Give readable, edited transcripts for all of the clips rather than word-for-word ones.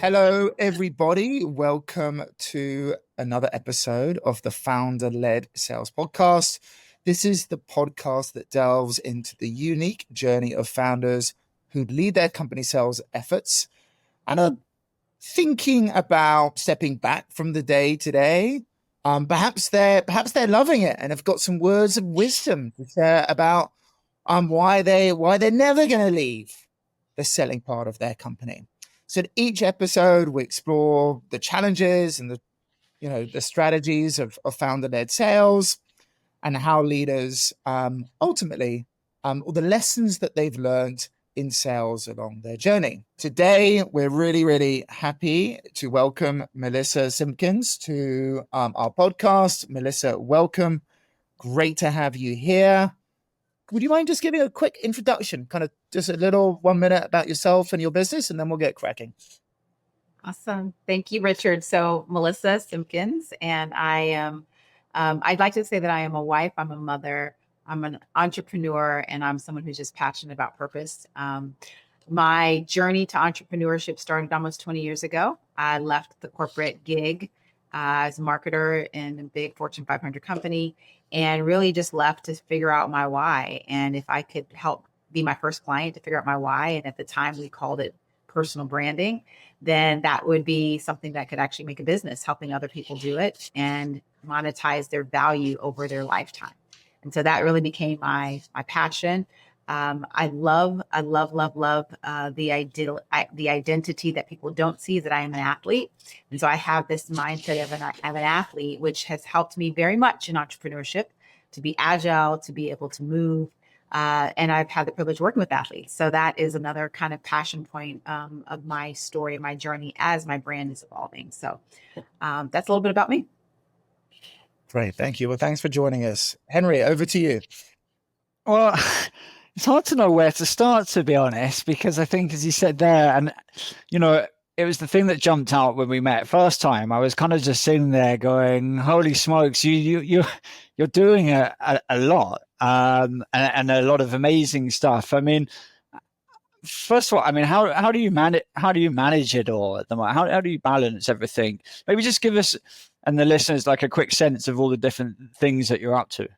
Hello, everybody. Welcome to another episode of the Founder Led Sales Podcast. This is the podcast that delves into the unique journey of founders who lead their company sales efforts and are thinking about stepping back from the day to day. Perhaps they're loving it and have got some words of wisdom to share about why they're never going to leave the selling part of their company. So in each episode, we explore the challenges and the strategies of founder-led sales and how leaders ultimately or the lessons that they've learned in sales along their journey. Today, we're really, really happy to welcome Melissa Simkins to our podcast. Melissa, welcome. Great to have you here. Would you mind just giving a quick introduction, kind of just a little 1 minute about yourself and your business, and then we'll get cracking. Awesome. Thank you, Richard. So Melissa Simkins, and I am, I'd like to say that I am a wife, I'm a mother, I'm an entrepreneur, and I'm someone who's just passionate about purpose. My journey to entrepreneurship started almost 20 years ago. I left the corporate gig as a marketer in a big Fortune 500 company and really just left to figure out my why. And if I could help be my first client to figure out my why, and at the time we called it personal branding, then that would be something that could actually make a business, helping other people do it and monetize their value over their lifetime. And so that really became my passion. I love the identity that people don't see, that I am an athlete. And so I have this mindset of an athlete, which has helped me very much in entrepreneurship to be agile, to be able to move. And I've had the privilege of working with athletes. So that is another kind of passion point of my story, my journey as my brand is evolving. So that's a little bit about me. Great. Thank you. Well, thanks for joining us. Henry, over to you. Well, it's hard to know where to start, to be honest, because I think, as you said there, and it was the thing that jumped out when we met first time. I was kind of just sitting there going, "Holy smokes, you're doing a lot, and a lot of amazing stuff." I mean, first of all, I mean, how do you manage it all at the moment? How do you balance everything? Maybe just give us and the listeners like a quick sense of all the different things that you're up to.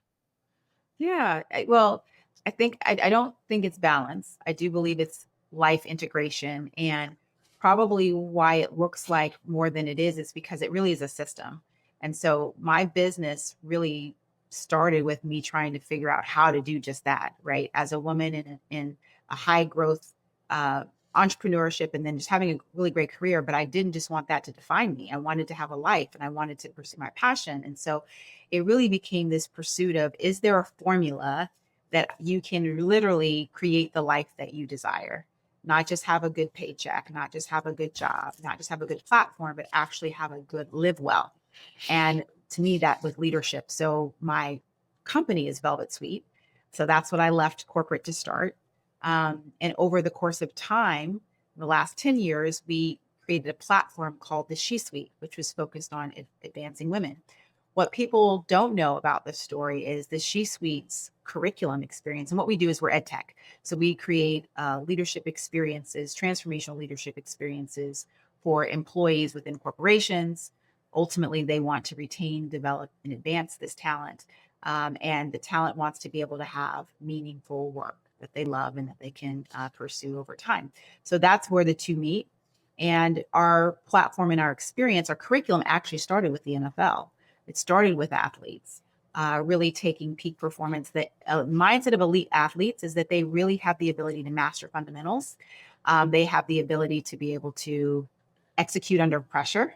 Yeah, well, I don't think it's balance. I do believe it's life integration, and probably why it looks like more than it is because it really is a system. And so my business really started with me trying to figure out how to do just that, right? As a woman in a high growth entrepreneurship, and then just having a really great career. But I didn't just want that to define me. I wanted to have a life and I wanted to pursue my passion. And so it really became this pursuit of, is there a formula that you can literally create the life that you desire? Not just have a good paycheck, not just have a good job, not just have a good platform, but actually have a good live well. And to me, that was leadership. So my company is Velvet Suite. So that's what I left corporate to start. And over the course of time, the last 10 years, we created a platform called the She Suite, which was focused on advancing women. What people don't know about this story is the She Suite's curriculum experience. And what we do is we're ed tech. So we create leadership experiences, transformational leadership experiences for employees within corporations. Ultimately, they want to retain, develop, and advance this talent. And the talent wants to be able to have meaningful work that they love and that they can pursue over time. So that's where the two meet. And our platform and our experience, our curriculum actually started with the NFL. It started with athletes, really taking peak performance. The mindset of elite athletes is that they really have the ability to master fundamentals. They have the ability to be able to execute under pressure.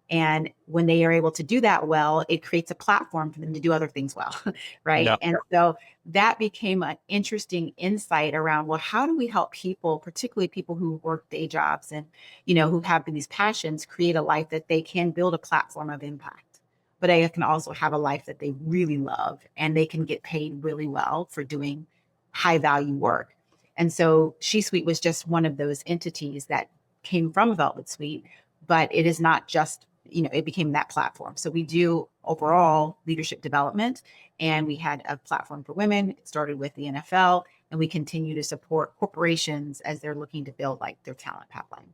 And when they are able to do that well, it creates a platform for them to do other things well, right? Yeah. And so that became an interesting insight around, well, how do we help people, particularly people who work day jobs and, who have these passions, create a life that they can build a platform of impact, but they can also have a life that they really love and they can get paid really well for doing high value work. And so She Suite was just one of those entities that came from Velvet Suite, but it is not just, it became that platform. So we do overall leadership development, and we had a platform for women. It started with the NFL, and we continue to support corporations as they're looking to build like their talent pipeline.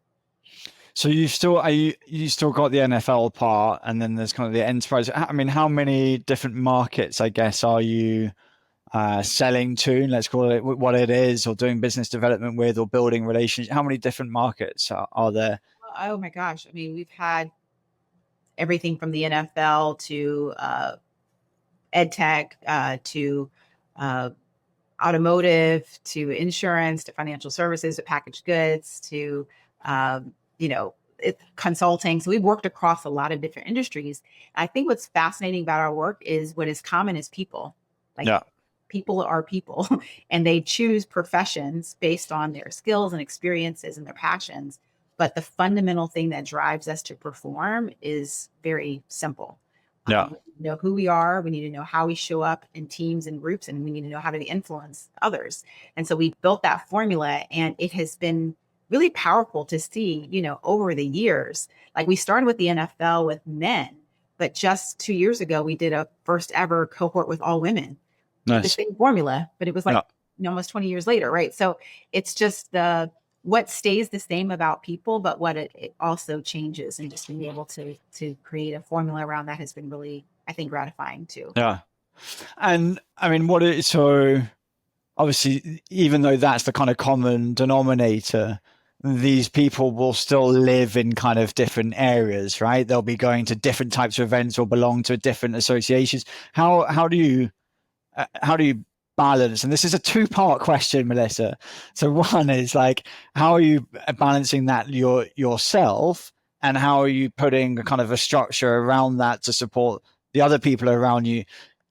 So you still got the NFL part, and then there's kind of the enterprise. I mean, how many different markets, I guess, are you selling to? Let's call it what it is, or doing business development with, or building relationships. How many different markets are there? Oh my gosh. I mean, we've had everything from the NFL to ed tech to uh, automotive to insurance to financial services to packaged goods to you know consulting. So we've worked across a lot of different industries. I think what's fascinating about our work is what is common is people. Like Yeah, people are people, and they choose professions based on their skills and experiences and their passions. But the fundamental thing that drives us to perform is very simple. yeah, We know who we are. We need to know how we show up in teams and groups, and we need to know how to influence others. And so we built that formula, and it has been really powerful to see, over the years. Like we started with the NFL with men, but just 2 years ago, we did a first ever cohort with all women with the nice. same formula, but it was like Yeah, almost 20 years later, right? So it's just what stays the same about people, but what it also changes, and just being able to create a formula around that has been really, I think, gratifying too. yeah. And I mean, so obviously, even though that's the kind of common denominator, these people will still live in kind of different areas, right? They'll be going to different types of events or belong to different associations. How do you balance? And this is a two-part question, Melissa. So one is like, how are you balancing that yourself, and how are you putting a kind of a structure around that to support the other people around you,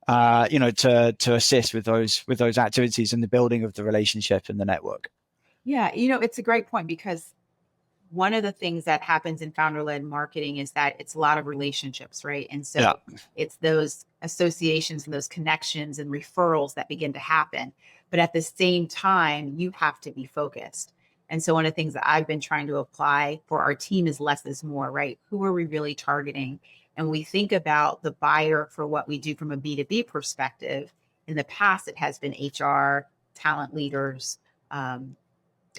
to assist with those activities and the building of the relationship and the network? Yeah, it's a great point, because one of the things that happens in founder-led marketing is that it's a lot of relationships, right? And Yeah, so it's those associations and those connections and referrals that begin to happen. But at the same time, you have to be focused. And so one of the things that I've been trying to apply for our team is less is more, right? Who are we really targeting? And we think about the buyer for what we do from a B2B perspective. In the past, it has been HR, talent leaders,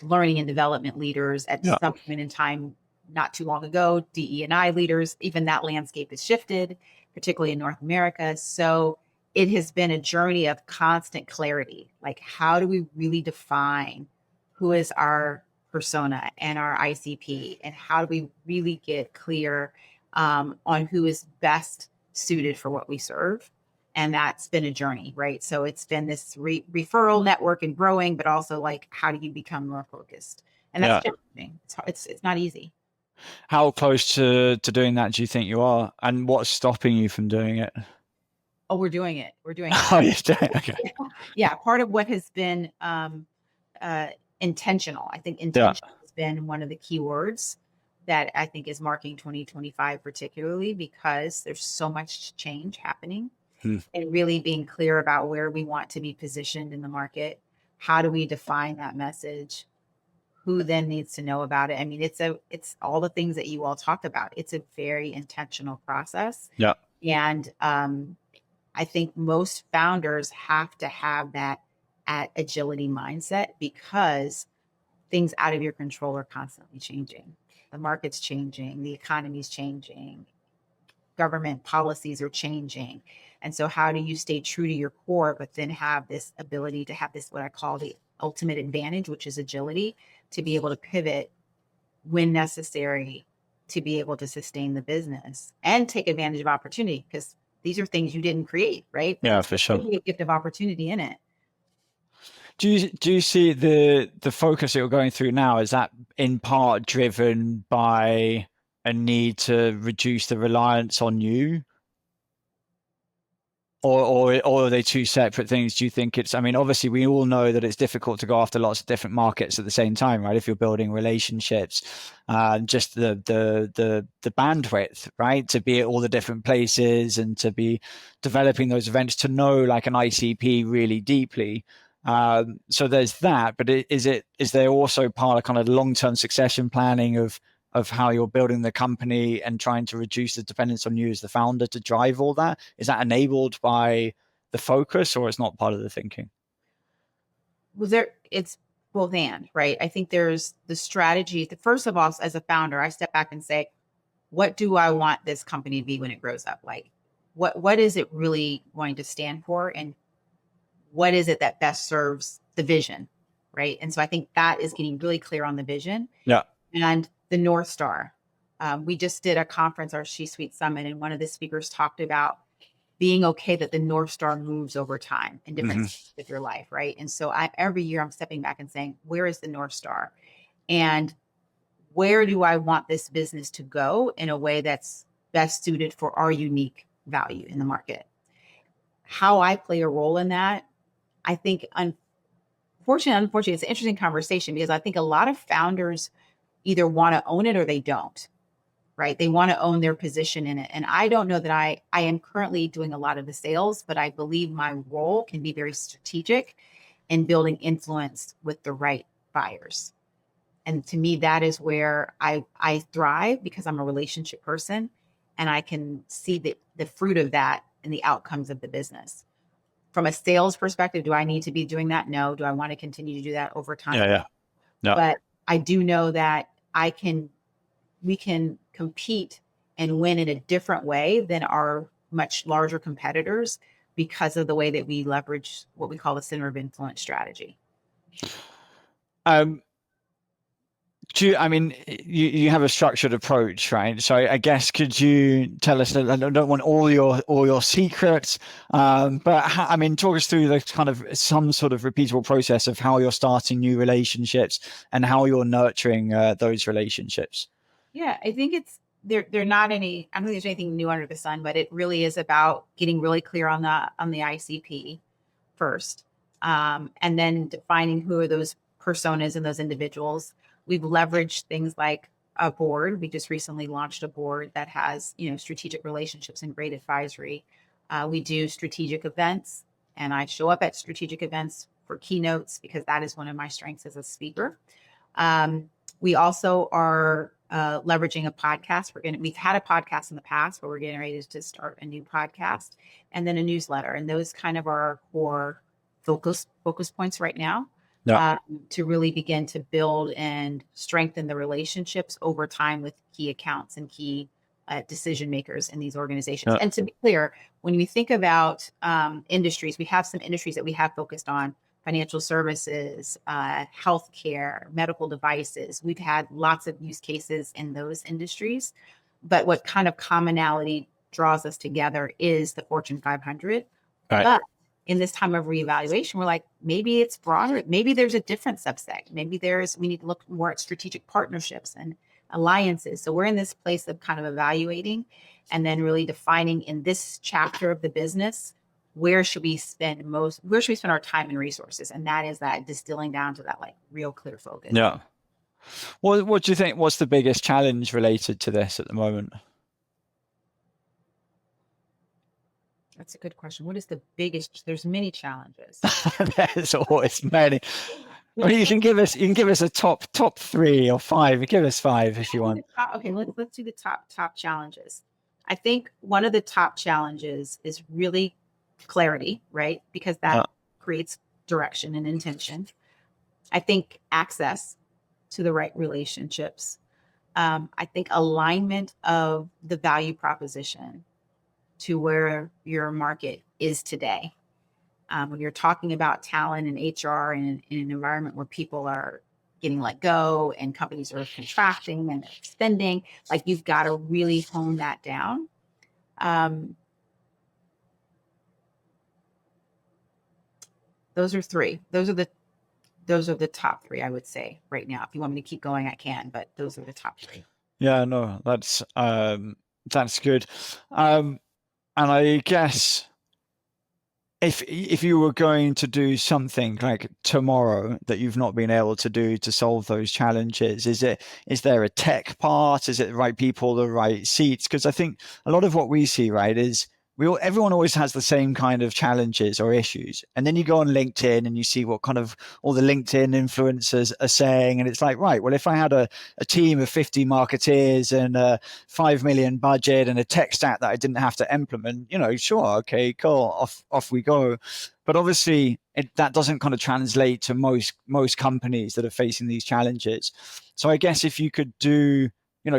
learning and development leaders. At yeah, some point in time, not too long ago, DE&I leaders. Even that landscape has shifted, particularly in North America. So it has been a journey of constant clarity. Like, how do we really define who is our persona and our ICP, and how do we really get clear on who is best suited for what we serve? And that's been a journey, right? So it's been this referral network and growing, but also like, how do you become more focused? And that's yeah. challenging. It's not easy. How close to doing that do you think you are, and what's stopping you from doing it? Oh, we're doing it. We're doing it. Oh, you're doing okay. Yeah. Part of what has been intentional. I think Yeah, intention has been one of the key words that I think is marking 2025, particularly because there's so much change happening. hmm. And really being clear about where we want to be positioned in the market. How do we define that message? Who then needs to know about it? I mean, it's all the things that you all talked about. It's a very intentional process. Yeah, And I think most founders have to have that at agility mindset, because things out of your control are constantly changing. The market's changing, the economy's changing, government policies are changing. And so how do you stay true to your core, but then have this ability to have this, what I call the ultimate advantage, which is agility, to be able to pivot when necessary, to be able to sustain the business and take advantage of opportunity, because these are things you didn't create, right? But yeah, there's for sure. a gift of opportunity in it. Do you see the focus that you're going through now, is that in part driven by a need to reduce the reliance on you, or are they two separate things? Do you think it's, I mean, obviously we all know that it's difficult to go after lots of different markets at the same time, right? If you're building relationships, just the bandwidth, right? To be at all the different places and to be developing those events, to know like an ICP really deeply. So there's that, but is there also part of kind of long-term succession planning of how you're building the company and trying to reduce the dependence on you as the founder to drive all that? Is that enabled by the focus, or it's not part of the thinking? It's both and, right? I think there's the strategy. First of all, as a founder, I step back and say, what do I want this company to be when it grows up? Like, what is it really going to stand for? And what is it that best serves the vision, right? And so I think that is getting really clear on the vision. Yeah. And the North Star. We just did a conference, our C-Suite Summit, and one of the speakers talked about being okay that the North Star moves over time in different stages of your life, right? And so every year I'm stepping back and saying, where is the North Star? And where do I want this business to go in a way that's best suited for our unique value in the market? How I play a role in that, I think, unfortunately, it's an interesting conversation because I think a lot of founders either want to own it or they don't, right? They want to own their position in it. And I don't know that I am currently doing a lot of the sales, but I believe my role can be very strategic in building influence with the right buyers. And to me, that is where I thrive because I'm a relationship person and I can see the fruit of that in the outcomes of the business. From a sales perspective, do I need to be doing that? No. Do I want to continue to do that over time? Yeah. No. But I do know that we can compete and win in a different way than our much larger competitors because of the way that we leverage what we call the center of influence strategy. You have a structured approach, right? So I guess could you tell us? I don't want all your secrets, but talk us through the kind of some sort of repeatable process of how you're starting new relationships and how you're nurturing those relationships. Yeah, I think they're not any. I don't think there's anything new under the sun, but it really is about getting really clear on the ICP first, and then defining who are those personas and those individuals. We've leveraged things like a board. We just recently launched a board that has, strategic relationships and great advisory. We do strategic events, and I show up at strategic events for keynotes because that is one of my strengths as a speaker. We also are leveraging a podcast. We've had a podcast in the past, but we're getting ready to start a new podcast and then a newsletter. And those kind of are our core focus points right now. Yeah. To really begin to build and strengthen the relationships over time with key accounts and key decision makers in these organizations. And to be clear, when we think about industries, we have some industries that we have focused on: financial services, healthcare, medical devices. We've had lots of use cases in those industries, but what kind of commonality draws us together is the Fortune 500. Right. But in this time of reevaluation, we're like, maybe it's broader. Maybe there's a different subset. Maybe we need to look more at strategic partnerships and alliances. So we're in this place of kind of evaluating and then really defining in this chapter of the business, where should we spend our time and resources? And that is that distilling down to that like real clear focus. Yeah. Well, what do you think? What's the biggest challenge related to this at the moment? That's a good question. What is the biggest? There's many challenges. There's always many. Well, you can give us a top 3 or 5. Give us 5 if you want. Okay, let's do the top challenges. I think one of the top challenges is really clarity, right? Because that creates direction and intention. I think access to the right relationships. I think alignment of the value proposition to where your market is today. When you're talking about talent and HR in an environment where people are getting let go and companies are contracting and spending, like you've got to really hone that down. Those are 3. Those are the top 3, I would say right now. If you want me to keep going, I can, but those are the top 3. Yeah, no, that's good. And I guess if you were going to do something like tomorrow that you've not been able to do to solve those challenges, is there a tech part? Is it the right people, the right seats? Because I think a lot of what we see, right, is everyone always has the same kind of challenges or issues. And then you go on LinkedIn and you see what kind of all the LinkedIn influencers are saying. And it's like, right, well, if I had a team of 50 marketeers and a 5 million budget and a tech stack that I didn't have to implement, sure, okay, cool, off we go. But obviously that doesn't kind of translate to most companies that are facing these challenges. So I guess if you could do,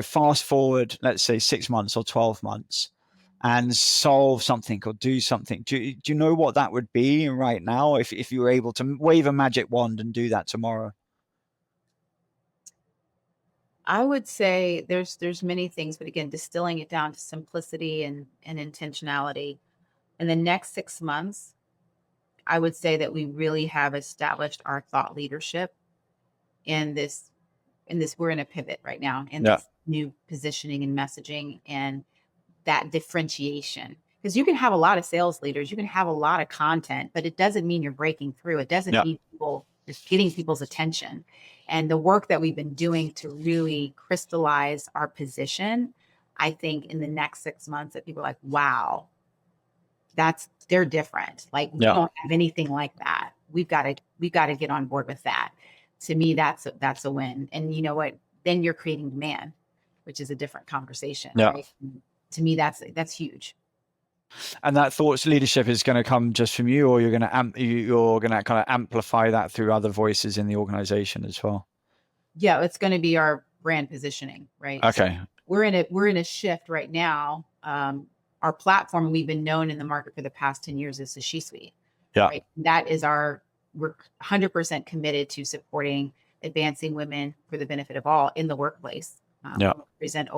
fast forward, let's say 6 months or 12 months, and solve something or do something, do you know what that would be right now if you were able to wave a magic wand and do that tomorrow? I would say there's many things, but again, distilling it down to simplicity and intentionality. In the next 6 months, I would say that we really have established our thought leadership in this we're in a pivot right now in Yeah. this new positioning and messaging and that differentiation. Because you can have a lot of sales leaders, you can have a lot of content, but it doesn't mean you're breaking through. It doesn't Yeah. mean it's getting people's attention. And the work that we've been doing to really crystallize our position, I think in the next 6 months that people are like, wow, they're different. Like we Yeah. don't have anything like that. We've got to get on board with that. To me, that's a win. And you know what? Then you're creating demand, which is a different conversation. Yeah. Right? To me, that's huge. And that thoughts leadership is going to come just from you, or you're going to kind of amplify that through other voices in the organization as well. Yeah, it's going to be our brand positioning, right? Okay. So we're in a shift right now. Our platform, we've been known in the market for the past 10 years as the She-Suite. Yeah. Right? That is we're 100% committed to supporting advancing women for the benefit of all in the workplace. We represent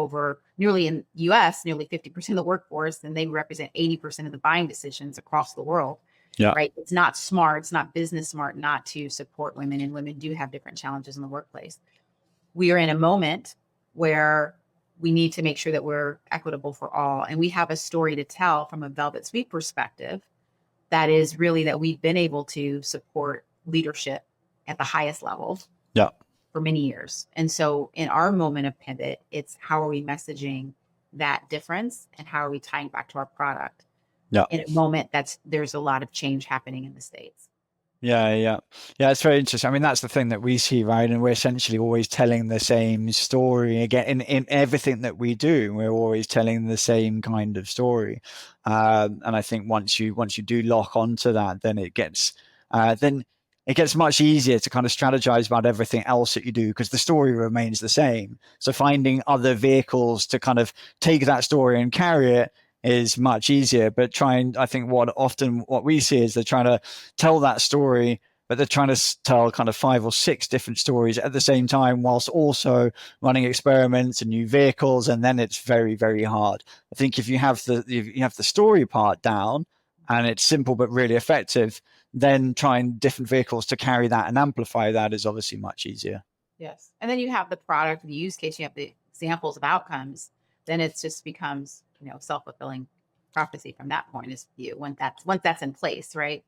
nearly in US, nearly 50% of the workforce, and they represent 80% of the buying decisions across the world. Yeah. Right. It's not smart. It's not business smart not to support women, and women do have different challenges in the workplace. We are in a moment where we need to make sure that we're equitable for all. And we have a story to tell from a Velvet Suite perspective that is really that we've been able to support leadership at the highest level for many years. And so in our moment of pivot, it's how are we messaging that difference and how are we tying back to our product in a moment there's a lot of change happening in the States. Yeah. It's very interesting. I mean, that's the thing that we see, right? And we're essentially always telling the same story again in everything that we do. We're always telling the same kind of story. And I think once you do lock onto that, then it gets much easier to kind of strategize about everything else that you do because the story remains the same. So finding other vehicles to kind of take that story and carry it is much easier. But I think what we see is they're trying to tell that story, but they're trying to tell kind of 5 or 6 different stories at the same time, whilst also running experiments and new vehicles. And then it's very, very hard. I think if you have the story part down and it's simple but really effective, then trying different vehicles to carry that and amplify that is obviously much easier. Yes. And then you have the product, the use case, you have the examples of outcomes. Then it just becomes, self-fulfilling prophecy from that point of view once that's in place, right?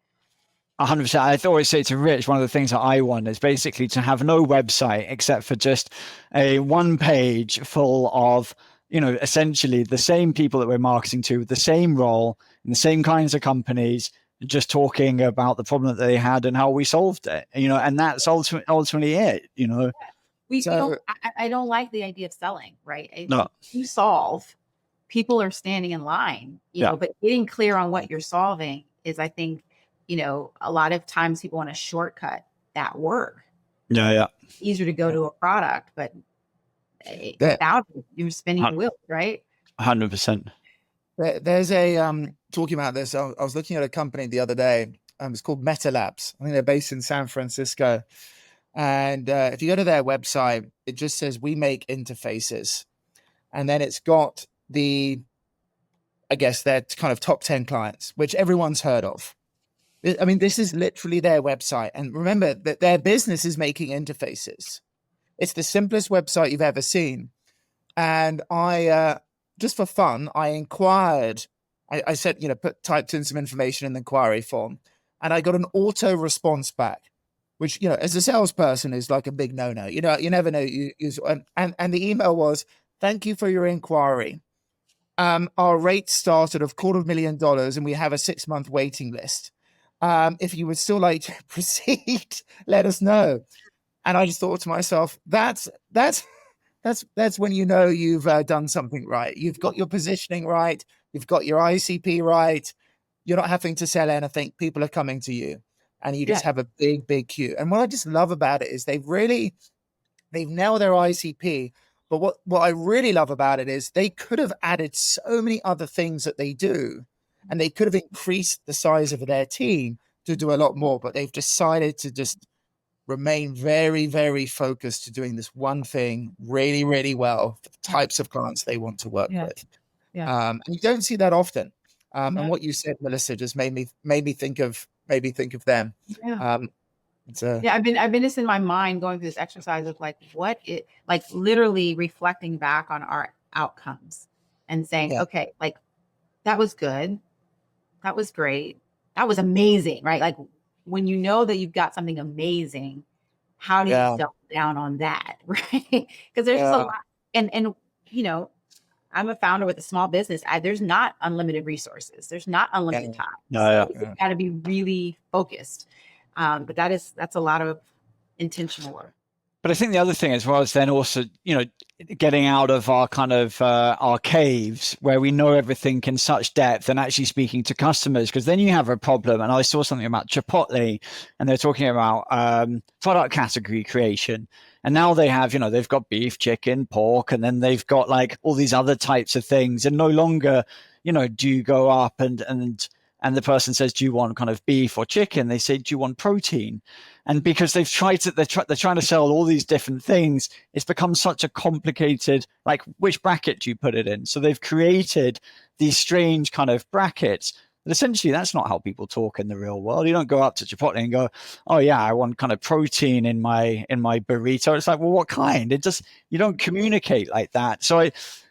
100%. I always say to Rich, one of the things that I want is basically to have no website except for just a one page full of, essentially the same people that we're marketing to, the same role, in the same kinds of companies, just talking about the problem that they had and how we solved it, and that's ultimately it, I don't like the idea of selling, right? No. If you solve, people are standing in line, but getting clear on what you're solving is, I think, a lot of times people want to shortcut that work. Yeah. It's easier to go to a product, but without it, you're spinning the wheel, right? 100%. There's a talking about this. I was looking at a company the other day. It's called Meta Labs. I think they're based in San Francisco. And if you go to their website, it just says we make interfaces, and then it's got their kind of top 10 clients, which everyone's heard of. I mean, this is literally their website. And remember that their business is making interfaces. It's the simplest website you've ever seen. And I, just for fun, I inquired. I said, typed in some information in the inquiry form, and I got an auto response back, which, as a salesperson is like a big no-no. You never know. And the email was, "Thank you for your inquiry. Our rate started at $250,000 and we have a 6-month waiting list. If you would still like to proceed, let us know." And I just thought to myself, that's when you've done something right. You've got your positioning right. You've got your ICP right. You're not having to sell anything. People are coming to you. and you just have a big queue. And what I just love about it is they've nailed their ICP. But what I really love about it is they could have added so many other things that they do, and they could have increased the size of their team to do a lot more, but they've decided to just remain very, very focused to doing this one thing really, really well for the types of clients they want to work with. And you don't see that often. And what you said, Melissa, just made me think of them. I've been just in my mind going through this exercise of like literally reflecting back on our outcomes and saying, okay, like that was good. That was great. That was amazing, right? Like when you know that you've got something amazing, how do you double down on that? Right. Because there's just a lot. And, you know, I'm a founder with a small business. There's not unlimited resources. There's not unlimited time. So you've got to be really focused. But that's a lot of intentional work. But I think the other thing as well is then also, you know, getting out of our kind of our caves where we know everything in such depth and actually speaking to customers, because then you have a problem. And I saw something about Chipotle and they're talking about product category creation. And now they have, you know, they've got beef, chicken, pork, and then they've got like all these other types of things. And no longer, you know, do you go up and the person says, do you want kind of beef or chicken? They say, do you want protein? And because they're trying to sell all these different things, it's become such a complicated, like, which bracket do you put it in? So they've created these strange kind of brackets. But essentially, that's not how people talk in the real world. You don't go up to Chipotle and go, oh, yeah, I want kind of protein in my burrito. It's like, well, what kind? You don't communicate like that. So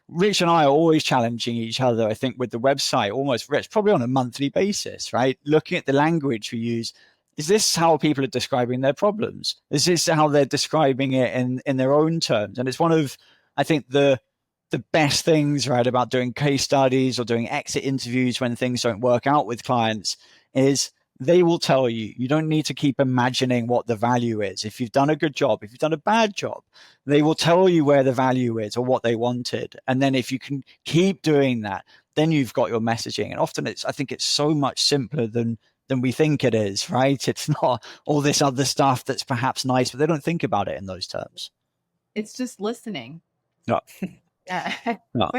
Rich and I are always challenging each other, I think, with the website, almost, Rich, probably on a monthly basis, right? Looking at the language we use. Is this how people are describing their problems? Is this how they're describing it in their own terms? And it's one of, I think, the best things, right, about doing case studies or doing exit interviews when things don't work out with clients is they will tell you. You don't need to keep imagining what the value is. If you've done a good job, if you've done a bad job, they will tell you where the value is or what they wanted. And then if you can keep doing that, then you've got your messaging. And often I think it's so much simpler than we think it is, right? It's not all this other stuff that's perhaps nice, but they don't think about it in those terms. It's just listening. No. No.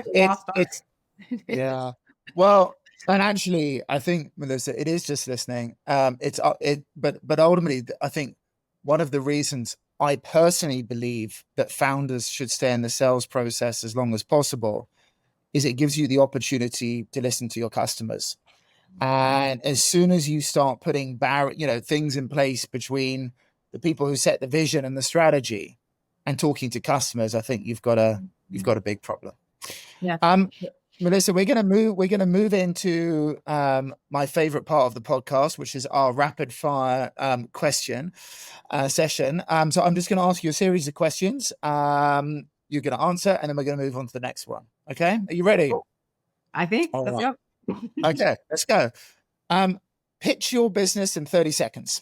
Yeah. Well, and actually, I think, Melissa, it is just listening. But ultimately, I think one of the reasons I personally believe that founders should stay in the sales process as long as possible is it gives you the opportunity to listen to your customers. And as soon as you start putting things in place between the people who set the vision and the strategy and talking to customers, I think you've got a big problem. Yeah. Melissa, we're gonna move into my favorite part of the podcast, which is our rapid fire question session. So I'm just gonna ask you a series of questions. You're gonna answer, and then we're gonna move on to the next one. Okay? Are you ready? I think. All Let's right. go. Okay, let's go. Pitch your business in 30 seconds.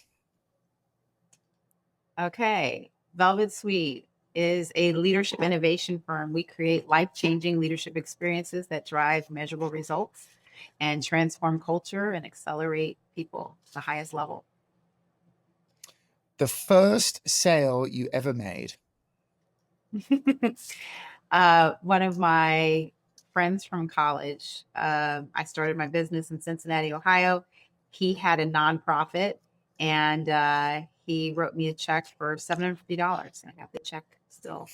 Okay. Velvet Suite is a leadership innovation firm. We create life-changing leadership experiences that drive measurable results and transform culture and accelerate people to the highest level. The first sale you ever made. One of my friends from college, I started my business in Cincinnati, Ohio. He had a nonprofit and he wrote me a check for $750. And I have the check still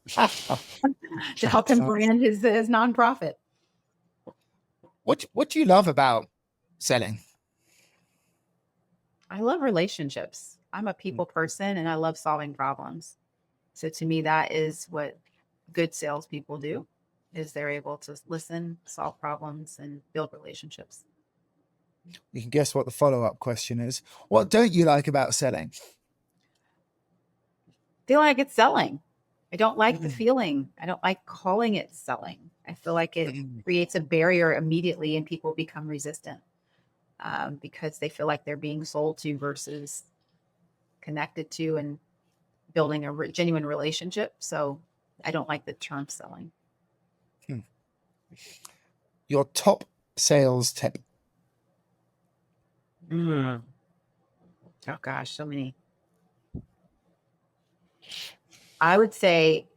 to help him brand his nonprofit. What do you love about selling? I love relationships. I'm a people person and I love solving problems. So to me, that is what good salespeople do, is they're able to listen, solve problems, and build relationships. You can guess what the follow-up question is. What don't you like about selling? I feel like it's selling. I don't like the feeling. I don't like calling it selling. I feel like it creates a barrier immediately and people become resistant because they feel like they're being sold to versus connected to and building a genuine relationship. So I don't like the term selling. Your top sales tip. Oh gosh, so many. I would say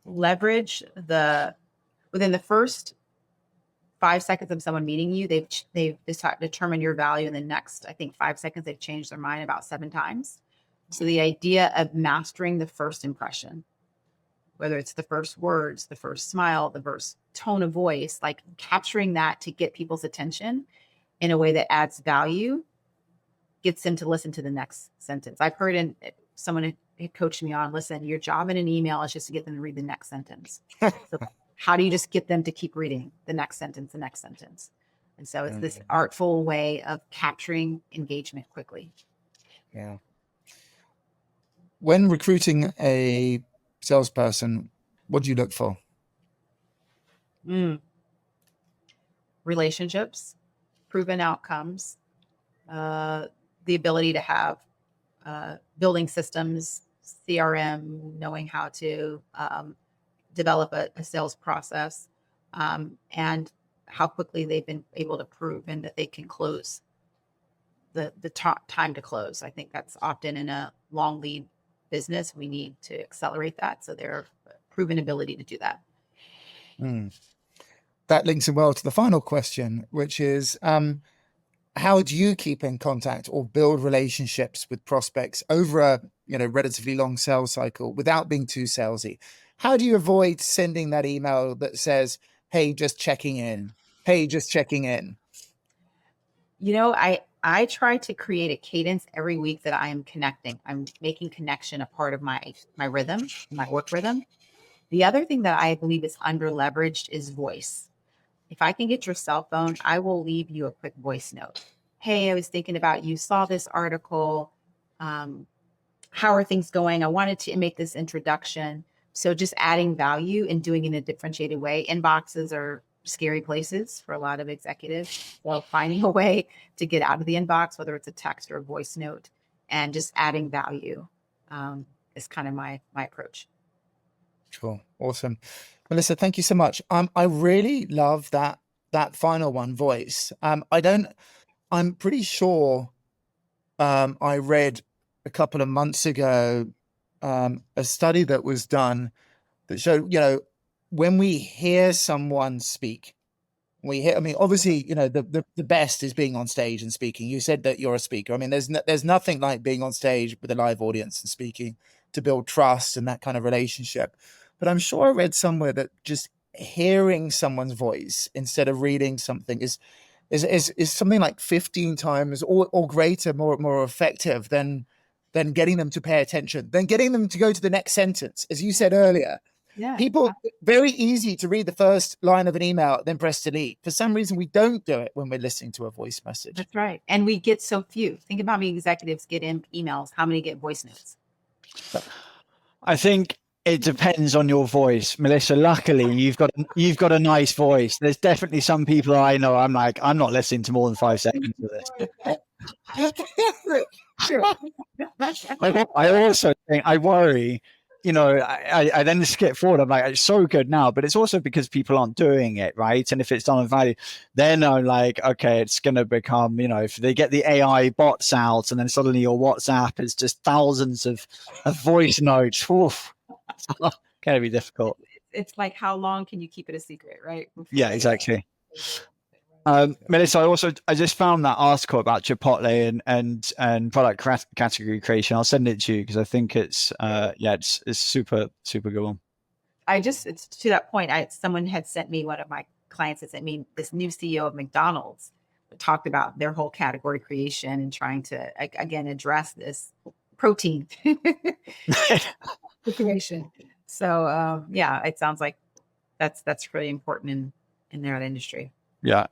leverage within the first 5 seconds of someone meeting you, they've determined your value. In the next, I think 5 seconds, they've changed their mind about 7 times. So the idea of mastering the first impression, whether it's the first words, the first smile, the first tone of voice, like capturing that to get people's attention in a way that adds value, gets them to listen to the next sentence. I've heard someone had coached me on, listen, your job in an email is just to get them to read the next sentence. So how do you just get them to keep reading the next sentence, the next sentence? And so it's this artful way of capturing engagement quickly. Yeah. When recruiting a salesperson, what do you look for? Relationships, proven outcomes, the ability to have building systems, CRM, knowing how to develop a sales process, and how quickly they've been able to prove and that they can close the time to close. I think that's often in a long lead business. We need to accelerate that. So their proven ability to do that. That links in well to the final question, which is, how do you keep in contact or build relationships with prospects over a relatively long sales cycle without being too salesy? How do you avoid sending that email that says, hey, just checking in? Hey, just checking in. I try to create a cadence every week that I am connecting. I'm making connection a part of my rhythm, my work rhythm. The other thing that I believe is under leveraged is voice. If I can get your cell phone, I will leave you a quick voice note. Hey, I was thinking about you, saw this article. How are things going? I wanted to make this introduction. So just adding value and doing it in a differentiated way. Inboxes are scary places for a lot of executives. So finding a way to get out of the inbox, whether it's a text or a voice note, and just adding value is kind of my approach. Cool. Awesome. Melissa, thank you so much. I really love that final one, voice. I'm pretty sure I read a couple of months ago a study that was done that showed, when we hear someone speak, obviously, the best is being on stage and speaking. You said that you're a speaker. I mean, there's nothing like being on stage with a live audience and speaking to build trust and that kind of relationship. But I'm sure I read somewhere that just hearing someone's voice instead of reading something is something like 15 times or greater, more effective than getting them to pay attention, than getting them to go to the next sentence. As you said earlier, people, very easy to read the first line of an email, then press delete. For some reason, we don't do it when we're listening to a voice message. That's right. And we get so few. Think about how many executives get in emails. How many get voice notes? I think it depends on your voice, Melissa. Luckily, you've got a nice voice. There's definitely some people I know. I'm like, I'm not listening to more than 5 seconds of this. Sure. I also think I worry. I then skip forward. I'm like, it's so good now, but it's also because people aren't doing it right. And if it's done on value, then I'm like, okay, it's going to become, if they get the AI bots out, and then suddenly your WhatsApp is just thousands of voice notes. Oof. It's going to be difficult. It's like, how long can you keep it a secret, right? Yeah, exactly. Melissa, I just found that article about Chipotle and product category creation. I'll send it to you because I think it's super good one. It's to that point. Someone had sent me, one of my clients had sent me this new CEO of McDonald's that talked about their whole category creation and trying to again address this protein situation. So it sounds like that's really important in their industry. Yeah.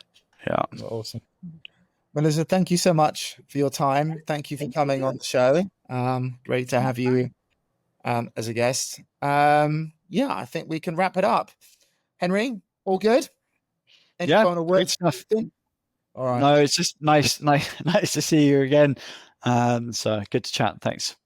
Awesome. Melissa, thank you so much for your time. Thank you for coming on the show. Great to have you as a guest. I think we can wrap it up. Henry, all good? Any final words? Great stuff. All right. No, it's just nice to see you again. So good to chat. Thanks.